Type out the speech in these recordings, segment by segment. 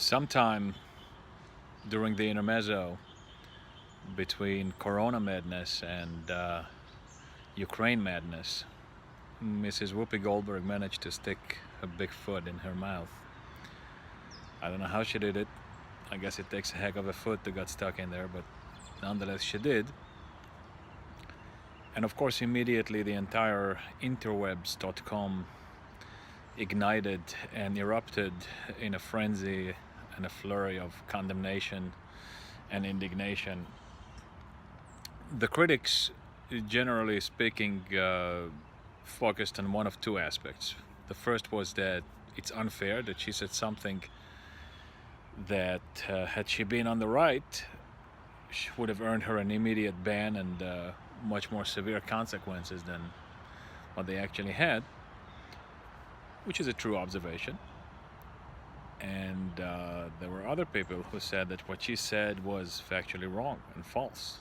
Sometime during the intermezzo between Corona madness and Ukraine madness, Mrs. Whoopi Goldberg managed to stick a big foot in her mouth. I don't know how she did it. I guess it takes a heck of a foot to get stuck in there, but nonetheless she did. And of course immediately the entire interwebs.com ignited and erupted in a frenzy and a flurry of condemnation and indignation. The critics, generally speaking, focused on one of two aspects. The first was that it's unfair that she said something that had she been on the right would have earned her an immediate ban and much more severe consequences than what they actually had, which is a true observation. And there were other people who said that what she said was factually wrong and false.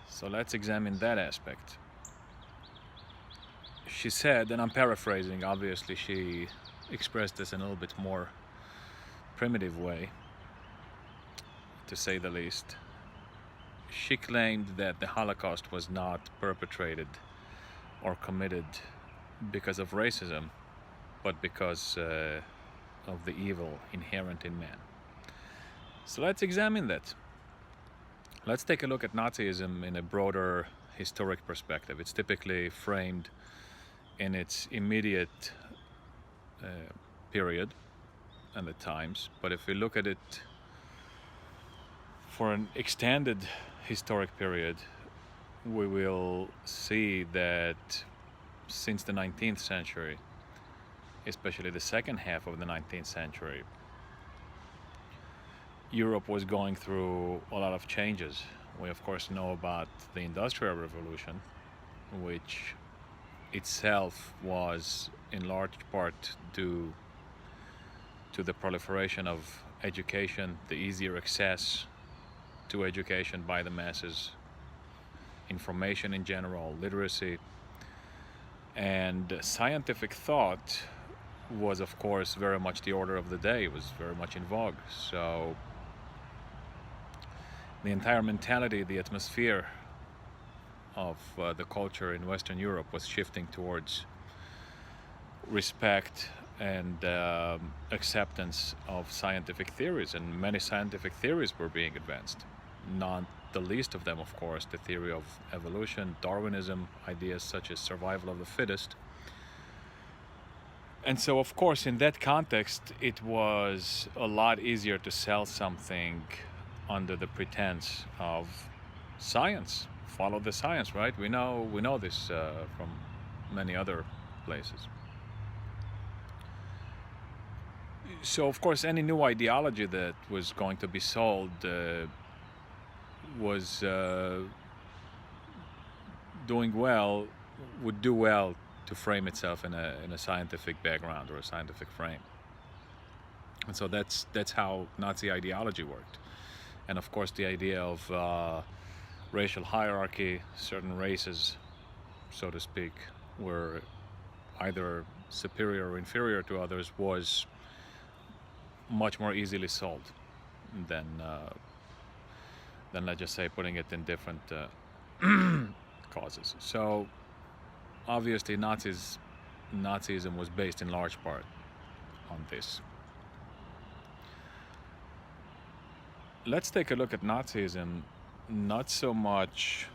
So let's examine that aspect. She said, and I'm paraphrasing, obviously she expressed this in a little bit more primitive way, to say the least. She claimed that the Holocaust was not perpetrated or committed because of racism, but because of the evil inherent in man. So let's examine that. Let's take a look at Nazism in a broader historic perspective. It's typically framed in its immediate period and the times, but if we look at it for an extended historic period, we will see that since the 19th century, especially the second half of the 19th century, Europe was going through a lot of changes. We of course know about the Industrial Revolution, which itself was in large part due to the proliferation of education, the easier access to education by the masses, information in general, literacy, and scientific thought was of course very much the order of the day. It was very much in vogue. So the entire mentality, the atmosphere of the culture in Western Europe was shifting towards respect and acceptance of scientific theories, and many scientific theories were being advanced. Not the least of them, of course, the theory of evolution, Darwinism, ideas such as survival of the fittest. And so, of course, in that context, it was a lot easier to sell something under the pretense of science. Follow the science, right? We know this from many other places. So, of course, any new ideology that was going to be sold was would do well to frame itself in a scientific background or a scientific frame. And so that's how Nazi ideology worked. And of course the idea of racial hierarchy, certain races, so to speak, were either superior or inferior to others, was much more easily sold than let's just say putting it in different causes. So obviously Nazism was based in large part on this. Let's take a look at Nazism not so much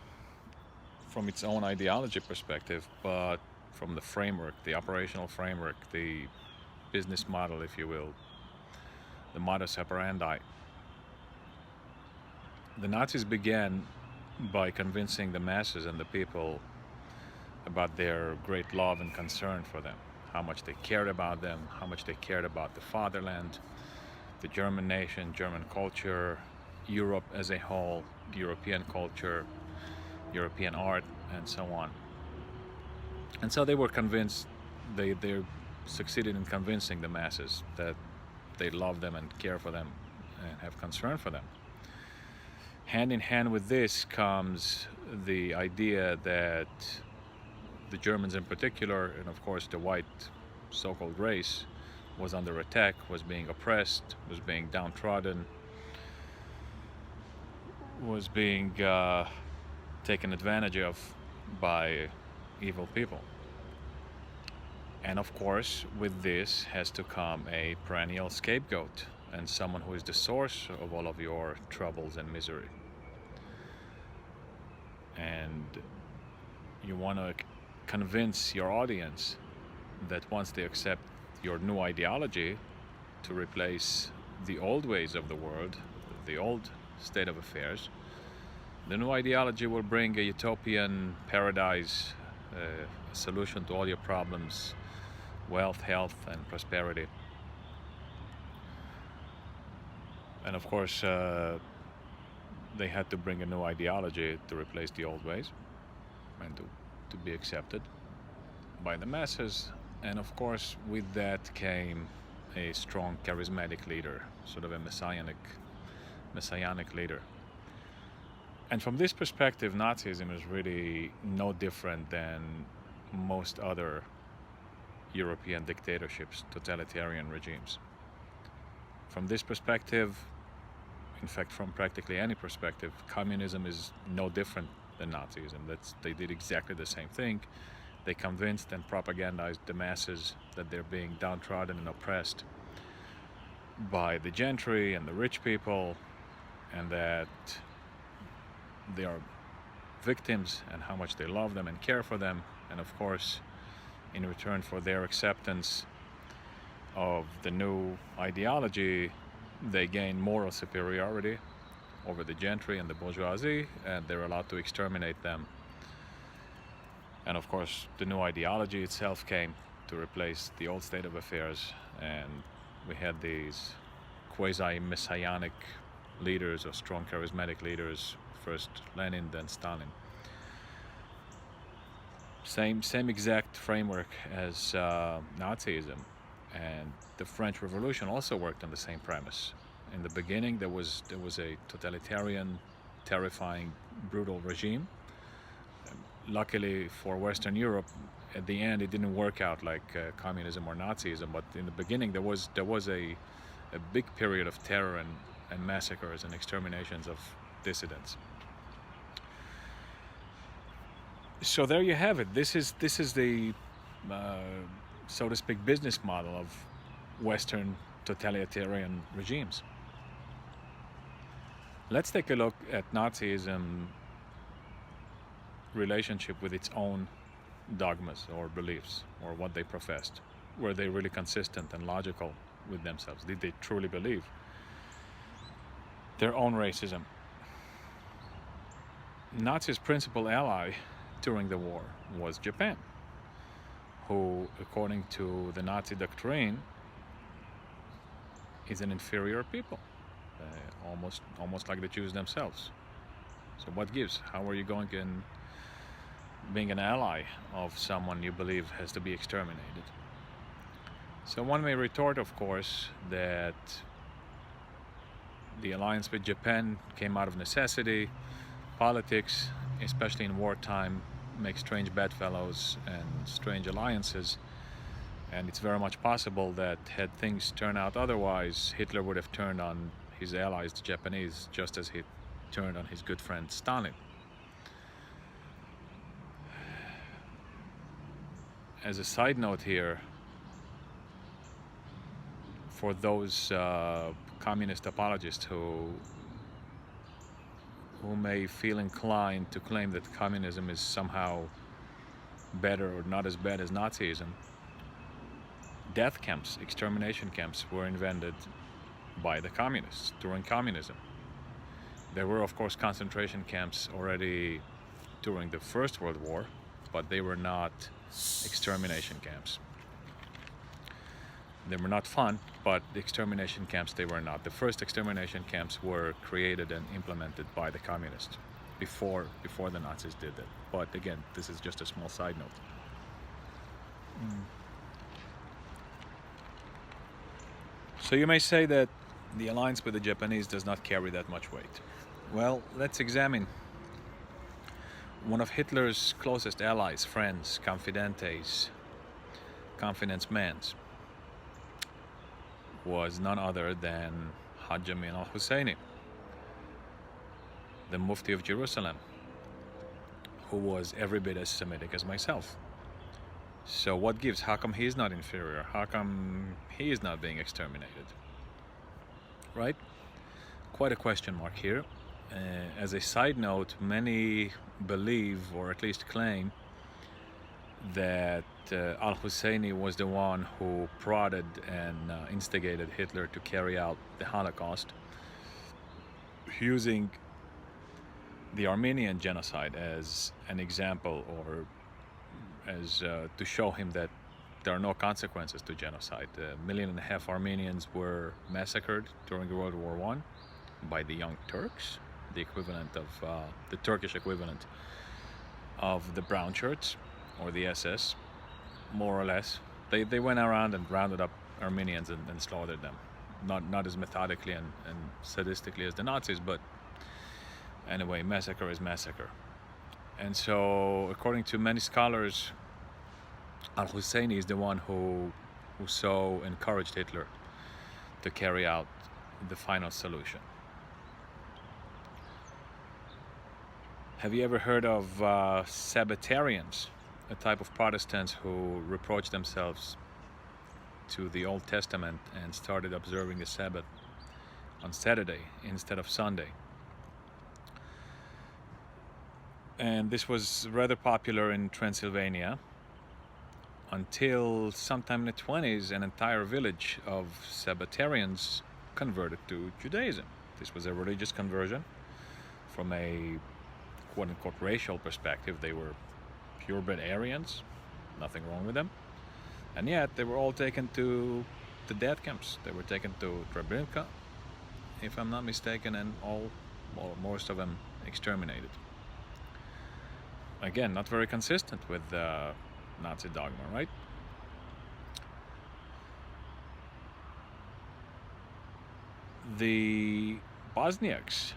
from its own ideology perspective, but from the framework, the operational framework, the business model, if you will, the modus operandi. The Nazis began by convincing the masses and the people about their great love and concern for them, how much they cared about them, how much they cared about the fatherland, the German nation, German culture, Europe as a whole, European culture, European art, and so on. And so they were convinced, they succeeded in convincing the masses that they love them and care for them and have concern for them. Hand in hand with this comes the idea that the Germans in particular, and of course the white so-called race, was under attack, was being oppressed, was being downtrodden, was being taken advantage of by evil people. And of course, with this has to come a perennial scapegoat and someone who is the source of all of your troubles and misery. And you want to convince your audience that once they accept your new ideology to replace the old ways of the world, the old state of affairs, the new ideology will bring a utopian paradise, a solution to all your problems, wealth, health, and prosperity. And of course, they had to bring a new ideology to replace the old ways and to be accepted by the masses. And of course, with that came a strong, charismatic leader, sort of a messianic leader. And from this perspective, Nazism is really no different than most other European dictatorships, totalitarian regimes. From this perspective, in fact, from practically any perspective, communism is no different than Nazism. They did exactly the same thing. They convinced and propagandized the masses that they're being downtrodden and oppressed by the gentry and the rich people, and that they are victims and how much they love them and care for them. And of course, in return for their acceptance of the new ideology, they gain moral superiority over the gentry and the bourgeoisie, and they're allowed to exterminate them. And of course, the new ideology itself came to replace the old state of affairs, and we had these quasi-messianic leaders or strong charismatic leaders, first Lenin, then Stalin. Same exact framework as Nazism, and the French Revolution also worked on the same premise. In the beginning, there was a totalitarian, terrifying, brutal regime. Luckily for Western Europe, at the end, it didn't work out like communism or Nazism. But in the beginning, there was a big period of terror and massacres and exterminations of dissidents. So there you have it. This is the, so to speak, business model of Western totalitarian regimes. Let's take a look at Nazism relationship with its own dogmas or beliefs, or what they professed. Were they really consistent and logical with themselves? Did they truly believe their own racism? Nazis' principal ally during the war was Japan, who, according to the Nazi doctrine, is an inferior people, almost like the Jews themselves. So what gives? How are you going in being an ally of someone you believe has to be exterminated? So one may retort, of course, that the alliance with Japan came out of necessity. Politics, especially in wartime, make strange bedfellows and strange alliances, and it's very much possible that had things turned out otherwise, Hitler would have turned on his allies, the Japanese, just as he turned on his good friend Stalin. As a side note here, for those communist apologists who may feel inclined to claim that communism is somehow better or not as bad as Nazism, death camps, extermination camps were invented by the communists during communism. There were, of course, concentration camps already during the First World War, but they were not extermination camps. They were not fun, but the extermination camps, they were not. The first extermination camps were created and implemented by the communists before the Nazis did that. But again, this is just a small side note. So you may say that the alliance with the Japanese does not carry that much weight. Well, let's examine one of Hitler's closest allies, friends, confidentes, confidence men, was none other than Hajj Amin al-Husseini, the Mufti of Jerusalem, who was every bit as Semitic as myself. So what gives? How come he's not inferior? How come he is not being exterminated? Right? Quite a question mark here. As a side note, many believe, or at least claim, that al-Husseini was the one who prodded and instigated Hitler to carry out the Holocaust, using the Armenian genocide as an example, or as to show him that there are no consequences to genocide. 1.5 million Armenians were massacred during World War I by the Young Turks, the equivalent of the Turkish equivalent of the brown shirts, or the SS, more or less. They went around and rounded up Armenians and slaughtered them. Not as methodically and sadistically as the Nazis, but anyway, massacre is massacre. And so, according to many scholars, al-Husseini is the one who so encouraged Hitler to carry out the final solution. Have you ever heard of Sabbatarians, a type of Protestants who reproach themselves to the Old Testament and started observing the Sabbath on Saturday instead of Sunday? And this was rather popular in Transylvania until sometime in the 20s. An entire village of Sabbatarians converted to Judaism. This was a religious conversion. From a quote-unquote racial perspective, they were purebred Aryans, nothing wrong with them, and yet they were all taken to the death camps. They were taken to Treblinka, if I'm not mistaken, and most of them exterminated. Again, not very consistent with Nazi dogma, right? The Bosniaks,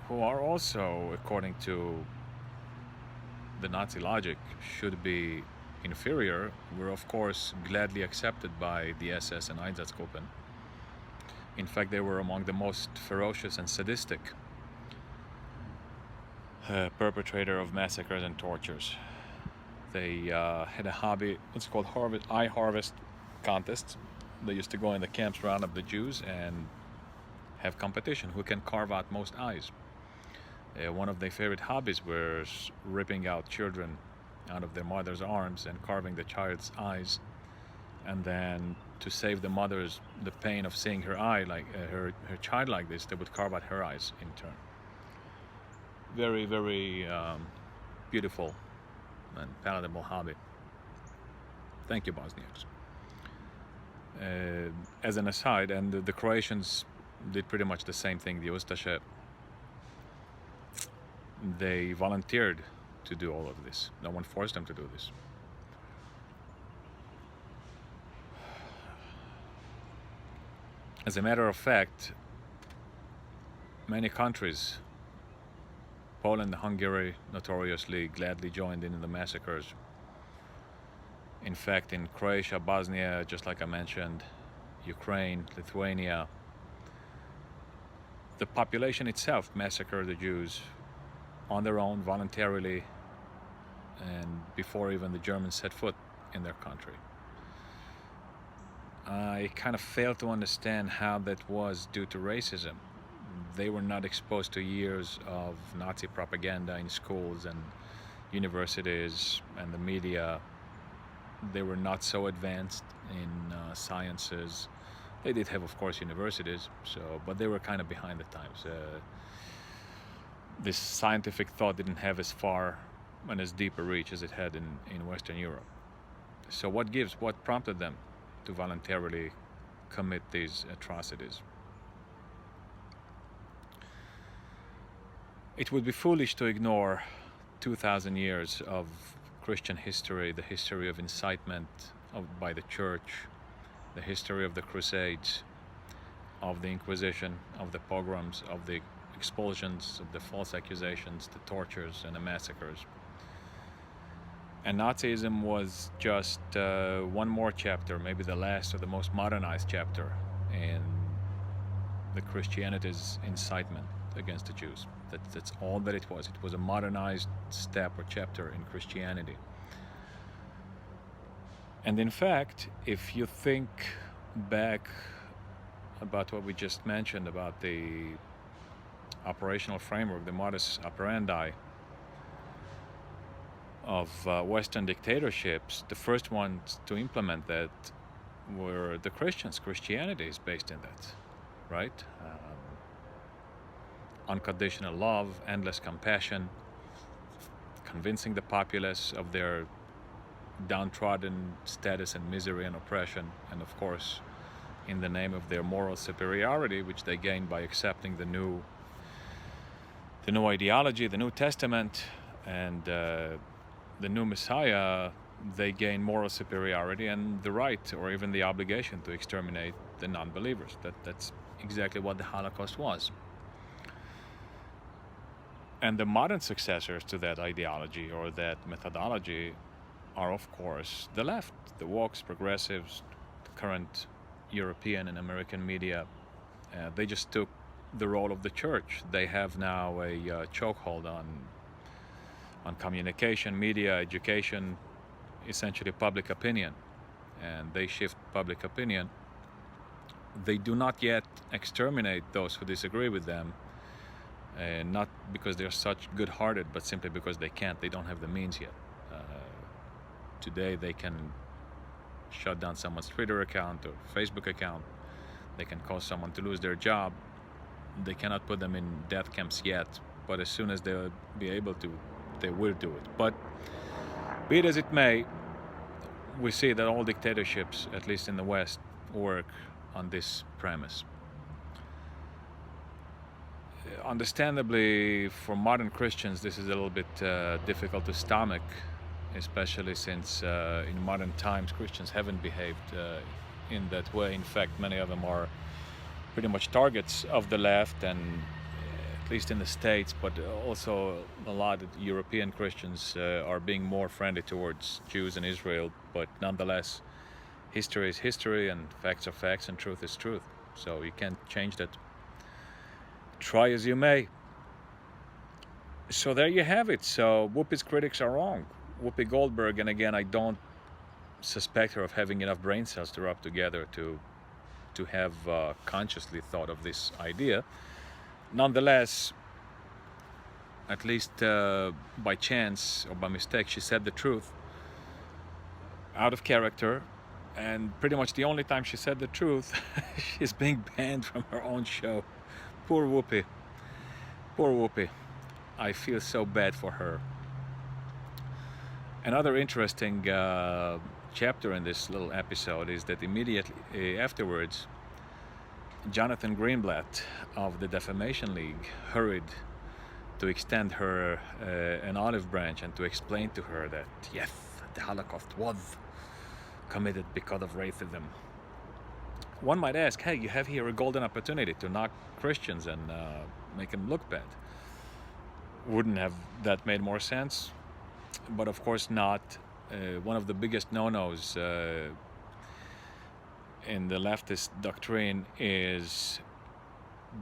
who are also, according to the Nazi logic, should be inferior, were of course gladly accepted by the SS and Einsatzgruppen. In fact, they were among the most ferocious and sadistic perpetrator of massacres and tortures. They had a hobby, what's called eye harvest contests. They used to go in the camps, round up the Jews, and have competition who can carve out most eyes. One of their favorite hobbies was ripping out children out of their mother's arms and carving the child's eyes, and then to save the mothers the pain of seeing her eye, like her child like this, they would carve out her eyes in turn. Very, very beautiful and palatable hobby. Thank you, Bosniaks. As an aside, and the Croatians did pretty much the same thing. The Ustaše, they volunteered to do all of this. No one forced them to do this. As a matter of fact, many countries, Poland and Hungary notoriously gladly joined in the massacres. In fact, in Croatia, Bosnia, just like I mentioned, Ukraine, Lithuania, the population itself massacred the Jews on their own, voluntarily, and before even the Germans set foot in their country. I kind of fail to understand how that was due to racism. They were not exposed to years of Nazi propaganda in schools and universities and the media. They were not so advanced in sciences. They did have, of course, universities, but they were kind of behind the times. This scientific thought didn't have as far and as deep a reach as it had in Western Europe. So what prompted them to voluntarily commit these atrocities? It would be foolish to ignore 2,000 years of Christian history, the history of incitement by the church, the history of the Crusades, of the Inquisition, of the pogroms, of the expulsions, of the false accusations, the tortures and the massacres. And Nazism was just one more chapter, maybe the last or the most modernized chapter in the Christianity's incitement against the Jews. That's all that it was. It was a modernized step or chapter in Christianity. And in fact, if you think back about what we just mentioned about the operational framework, the modus operandi of Western dictatorships, the first ones to implement that were the Christians. Christianity is based in that, right? Unconditional love, endless compassion, convincing the populace of their downtrodden status and misery and oppression, and of course in the name of their moral superiority, which they gained by accepting the new ideology, the New Testament, and the new Messiah, they gain moral superiority and the right or even the obligation to exterminate the non-believers. That's exactly what the Holocaust was. And the modern successors to that ideology or that methodology are, of course, the left, the wokes, progressives, the current European and American media. They just took the role of the church. They have now a chokehold on communication, media, education, essentially public opinion. And they shift public opinion. They do not yet exterminate those who disagree with them, not because they're such good-hearted, but simply because they can't. They don't have the means yet. Today they can shut down someone's Twitter account or Facebook account. They can cause someone to lose their job. They cannot put them in death camps yet, but as soon as they'll be able to, they will do it. But be it as it may, we see that all dictatorships, at least in the West, work on this premise. Understandably, for modern Christians, this is a little bit difficult to stomach, especially since in modern times Christians haven't behaved in that way. In fact, many of them are pretty much targets of the left, and at least in the States, but also a lot of European Christians are being more friendly towards Jews and Israel. But nonetheless, history is history and facts are facts and truth is truth. So you can't change that. Try as you may. So there you have it. So Whoopi's critics are wrong. Whoopi Goldberg, and again, I don't suspect her of having enough brain cells to rub together to have consciously thought of this idea. Nonetheless, at least by chance or by mistake, she said the truth out of character, and pretty much the only time she said the truth, she's being banned from her own show. Poor Whoopi. Poor Whoopi. I feel so bad for her. Another interesting chapter in this little episode is that immediately afterwards, Jonathan Greenblatt of the Defamation League hurried to extend her an olive branch and to explain to her that yes, the Holocaust was committed because of racism. One might ask, hey, you have here a golden opportunity to knock Christians and make them look bad. Wouldn't have that made more sense? But of course not. One of the biggest no-nos in the leftist doctrine is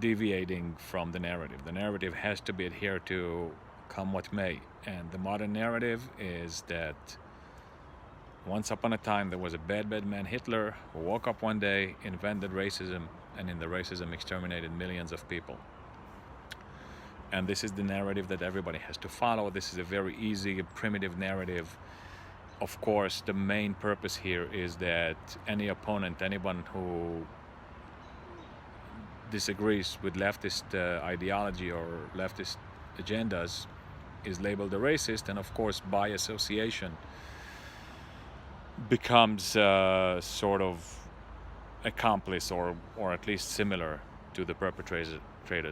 deviating from the narrative. The narrative has to be adhered to come what may. And the modern narrative is that once upon a time there was a bad man, Hitler, who woke up one day, invented racism, and in the racism exterminated millions of people. And this is the narrative that everybody has to follow. This is a very easy, primitive narrative. Of course, the main purpose here is that any opponent, anyone who disagrees with leftist ideology or leftist agendas is labeled a racist, and of course, by association, becomes sort of accomplice or at least similar to the perpetrators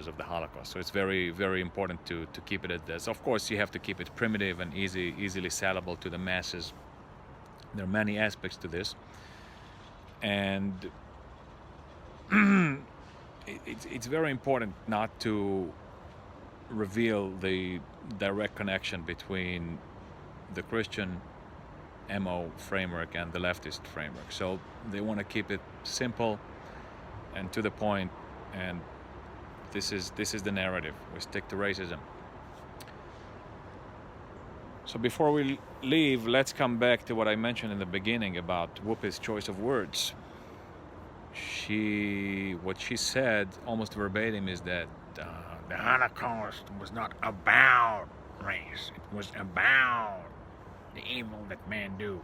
of the Holocaust. So it's very, very important to keep it at this. Of course, you have to keep it primitive and easily sellable to the masses. There are many aspects to this, and it's very important not to reveal the direct connection between the Christian MO framework and the leftist framework. So they want to keep it simple. and to the point, and this is the narrative. We stick to racism. So before we leave, let's come back to what I mentioned in the beginning about Whoopi's choice of words. What she said almost verbatim is that the Holocaust was not about race. It was about the evil that men do.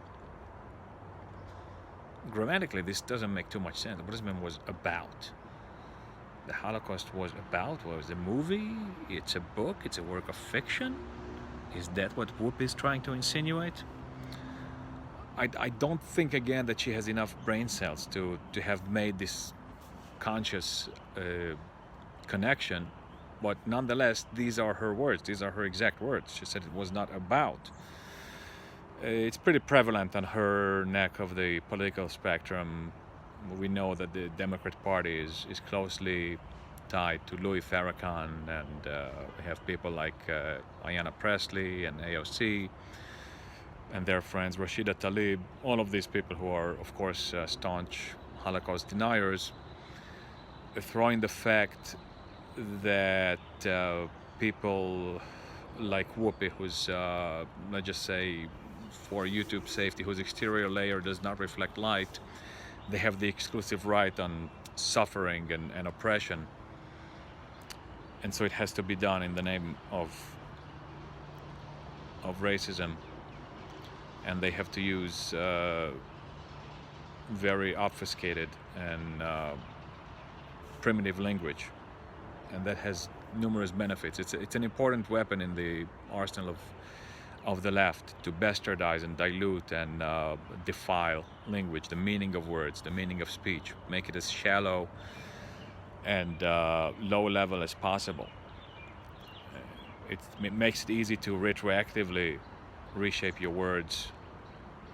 Grammatically, this doesn't make too much sense. What does it mean was about? The Holocaust was about? Was a movie? It's a book? It's a work of fiction? Is that what Whoopi is trying to insinuate? I don't think, again, that she has enough brain cells to have made this conscious connection, but nonetheless, these are her words. These are her exact words. She said it was not about. It's pretty prevalent on her neck of the political spectrum. We know that the Democrat Party is closely tied to Louis Farrakhan, and we have people like Ayanna Pressley and AOC and their friends, Rashida Tlaib, all of these people who are, of course, staunch Holocaust deniers, throwing the fact that people like Whoopi, who's, let's just say, for YouTube safety, whose exterior layer does not reflect light, they have the exclusive right on suffering and oppression. And so it has to be done in the name of racism. And they have to use very obfuscated and primitive language. And that has numerous benefits. It's an important weapon in the arsenal of the left to bastardize and dilute and defile language, the meaning of words, the meaning of speech, make it as shallow and low level as possible. It makes it easy to retroactively reshape your words.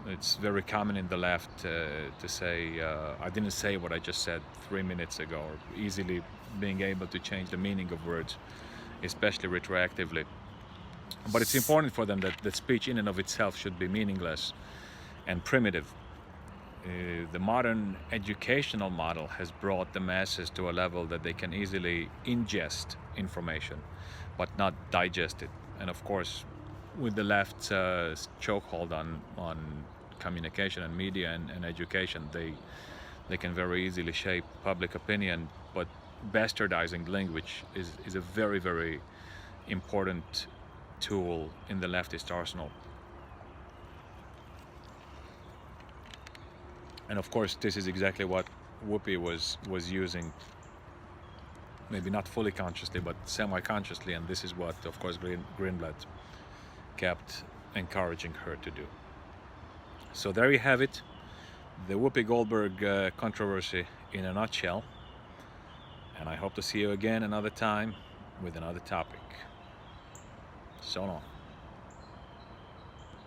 It's very common in the left to say, I didn't say what I just said 3 minutes ago, or easily being able to change the meaning of words, especially retroactively. But it's important for them that speech in and of itself should be meaningless and primitive. The modern educational model has brought the masses to a level that they can easily ingest information, but not digest it. And of course, with the left's chokehold on communication and media and education, they can very easily shape public opinion. But bastardizing language is a very, very important tool in the leftist arsenal. And of course, this is exactly what Whoopi was using, maybe not fully consciously, but semi-consciously, and this is what, of course, Greenblatt kept encouraging her to do. So there you have it, the Whoopi Goldberg controversy in a nutshell. And I hope to see you again another time with another topic. So long.